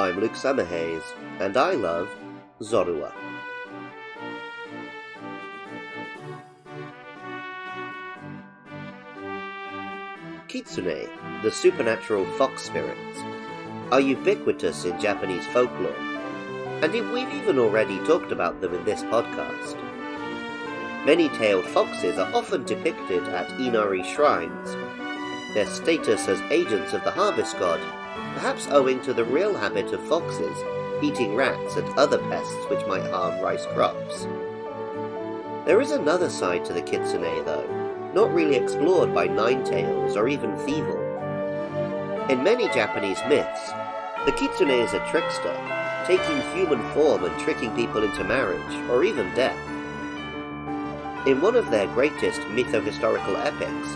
I'm Luke Summerhays, and I love Zorua. Kitsune, the supernatural fox spirits, are ubiquitous in Japanese folklore, and we've even already talked about them in this podcast. Many-tailed foxes are often depicted at Inari shrines, their status as agents of the harvest god perhaps owing to the real habit of foxes eating rats and other pests which might harm rice crops. There is another side to the kitsune, though, not really explored by Ninetales or even Thievul. In many Japanese myths, the kitsune is a trickster, taking human form and tricking people into marriage or even death. In one of their greatest mytho-historical epics,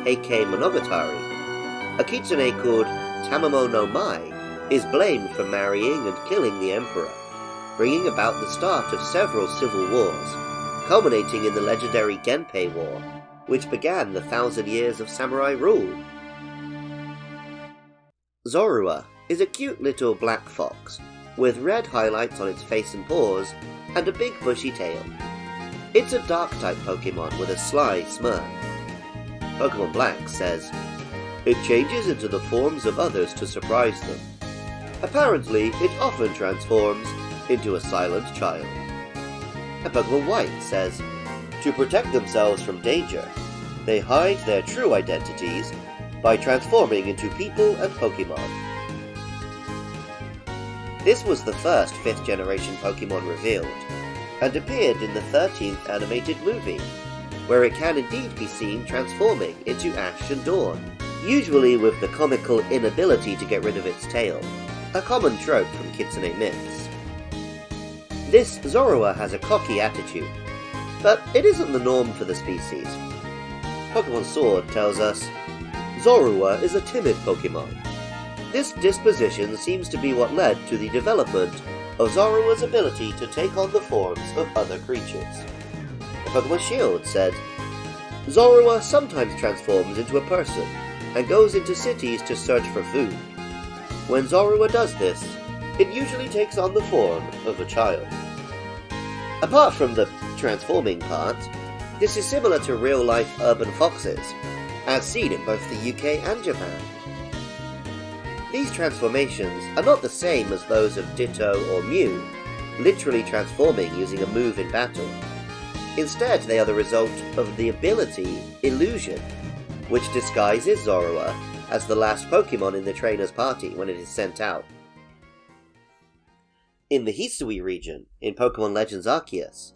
Heike Monogatari, a kitsune called Tamamo no Mai is blamed for marrying and killing the emperor, bringing about the start of several civil wars, culminating in the legendary Genpei War, which began the 1,000 years of samurai rule. Zorua is a cute little black fox, with red highlights on its face and paws, and a big bushy tail. It's a Dark-type Pokemon with a sly smirk. Pokemon Black says, "It changes into the forms of others to surprise them. Apparently, it often transforms into a silent child." And Pokemon White says, "To protect themselves from danger, they hide their true identities by transforming into people and Pokemon." This was the first 5th generation Pokemon revealed, and appeared in the 13th animated movie, where it can indeed be seen transforming into Ash and Dawn, usually with the comical inability to get rid of its tail, a common trope from kitsune myths. This Zorua has a cocky attitude, but it isn't the norm for the species. Pokemon Sword tells us, "Zorua is a timid Pokemon. This disposition seems to be what led to the development of Zorua's ability to take on the forms of other creatures." Pokemon Shield said, "Zorua sometimes transforms into a person and goes into cities to search for food. When Zorua does this, it usually takes on the form of a child." Apart from the transforming part, this is similar to real-life urban foxes, as seen in both the UK and Japan. These transformations are not the same as those of Ditto or Mew, literally transforming using a move in battle. Instead, they are the result of the ability Illusion, which disguises Zorua as the last Pokemon in the trainer's party when it is sent out. In the Hisui region, in Pokemon Legends Arceus,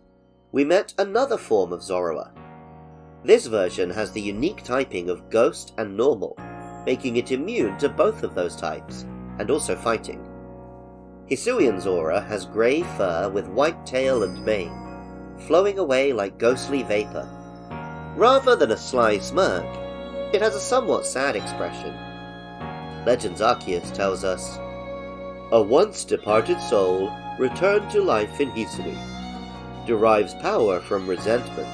we met another form of Zorua. This version has the unique typing of Ghost and Normal, making it immune to both of those types, and also fighting. Hisuian Zorua has grey fur with white tail and mane, flowing away like ghostly vapor. Rather than a sly smirk, it has a somewhat sad expression. Legends Arceus tells us, "A once-departed soul returned to life in Hisui, derives power from resentment,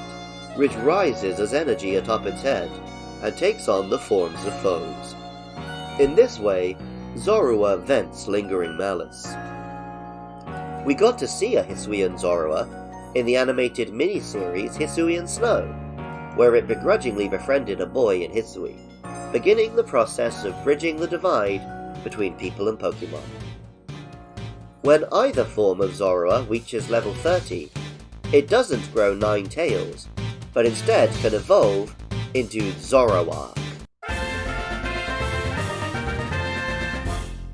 which rises as energy atop its head, and takes on the forms of foes. In this way, Zorua vents lingering malice." We got to see a Hisuian Zorua in the animated miniseries Hisuian Snow, where it begrudgingly befriended a boy in Hisui, beginning the process of bridging the divide between people and Pokemon. When either form of Zorua reaches level 30, it doesn't grow 9 tails, but instead can evolve into Zoroark.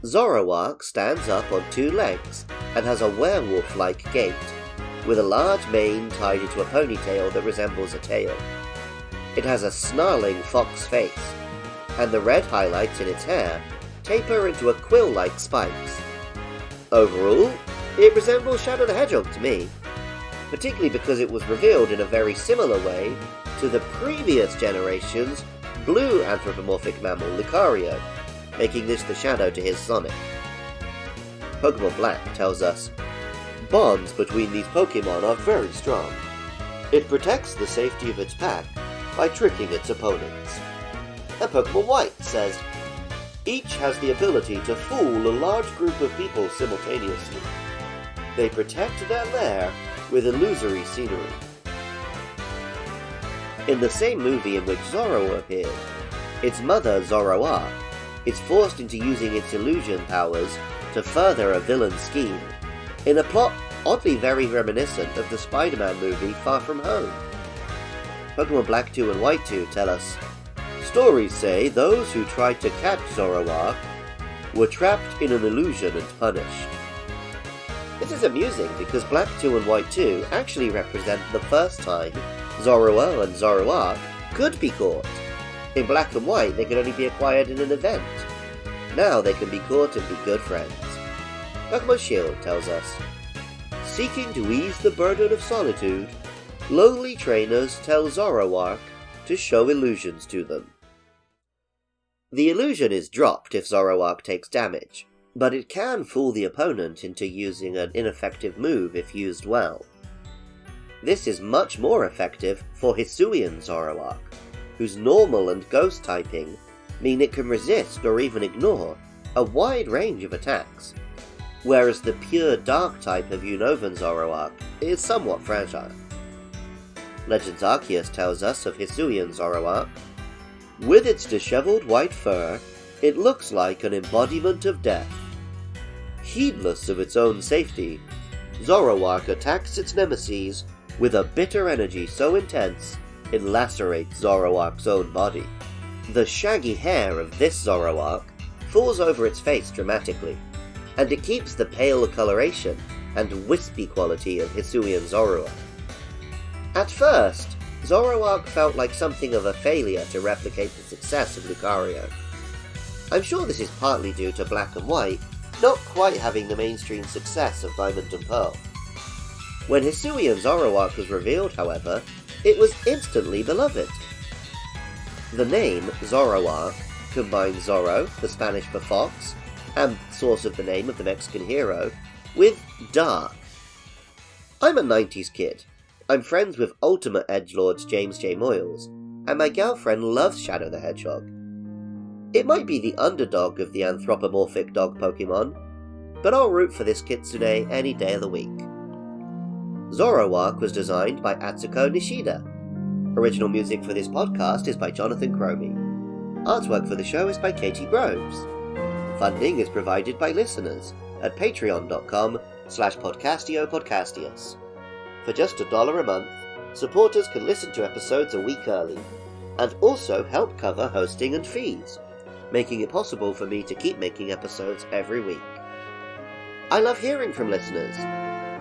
Zoroark stands up on 2 legs and has a werewolf-like gait, with a large mane tied into a ponytail that resembles a tail. It has a snarling fox face, and the red highlights in its hair taper into a quill-like spikes. Overall, it resembles Shadow the Hedgehog to me, particularly because it was revealed in a very similar way to the previous generation's blue anthropomorphic mammal Lucario, making this the shadow to his Sonic. Pokemon Black tells us, "Bonds between these Pokemon are very strong. It protects the safety of its pack by tricking its opponents." And Pokemon White says, Each has the ability to fool a large group of people simultaneously. They protect their lair with illusory scenery. In the same movie in which Zorua appeared, its mother, Zoroark, is forced into using its illusion powers to further a villain's scheme, in a plot oddly very reminiscent of the Spider-Man movie Far From Home. Pokemon Black 2 and White 2 tell us, stories say those who tried to catch Zoroark were trapped in an illusion and punished. This is amusing because Black 2 and White 2 actually represent the first time Zorua and Zoroark could be caught. In Black and White, they could only be acquired in an event. Now they can be caught and be good friends. Pokemon Shield tells us, seeking to ease the burden of solitude, lonely trainers tell Zoroark to show illusions to them. The illusion is dropped if Zoroark takes damage, but it can fool the opponent into using an ineffective move if used well. This is much more effective for Hisuian Zoroark, whose normal and ghost typing mean it can resist or even ignore a wide range of attacks, whereas the pure dark type of Unova Zoroark is somewhat fragile. Legends Arceus tells us of Hisuian Zoroark, with its disheveled white fur, it looks like an embodiment of death. Heedless of its own safety, Zoroark attacks its nemesis with a bitter energy so intense it lacerates Zoroark's own body. The shaggy hair of this Zoroark falls over its face dramatically, and it keeps the pale coloration and wispy quality of Hisuian Zorua. At first, Zoroark felt like something of a failure to replicate the success of Lucario. I'm sure this is partly due to Black and White not quite having the mainstream success of Diamond and Pearl. When Hisuian Zoroark was revealed, however, it was instantly beloved. The name Zoroark combines Zorro, the Spanish for fox, and source of the name of the Mexican hero, with dark. I'm a 90s kid. I'm friends with Ultimate Edgelords James J. Moyles, and my girlfriend loves Shadow the Hedgehog. It might be the underdog of the anthropomorphic dog Pokemon, but I'll root for this kitsune any day of the week. Zoroark was designed by Atsuko Nishida. Original music for this podcast is by Jonathan Cromie. Artwork for the show is by Katie Groves. Funding is provided by listeners at patreon.com/podcastiopodcastius. For just $1 a month, supporters can listen to episodes a week early, and also help cover hosting and fees, making it possible for me to keep making episodes every week. I love hearing from listeners.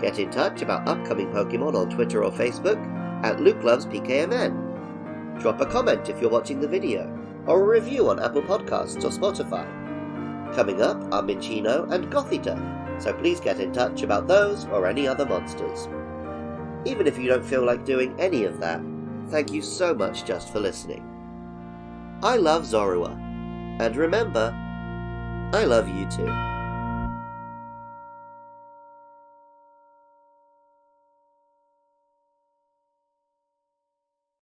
Get in touch about upcoming Pokemon on Twitter or Facebook at LukeLovesPKMN. Drop a comment if you're watching the video, or a review on Apple Podcasts or Spotify. Coming up are Minchino and Gothita, so please get in touch about those or any other monsters. Even if you don't feel like doing any of that, thank you so much just for listening. I love Zorua, and remember, I love you too.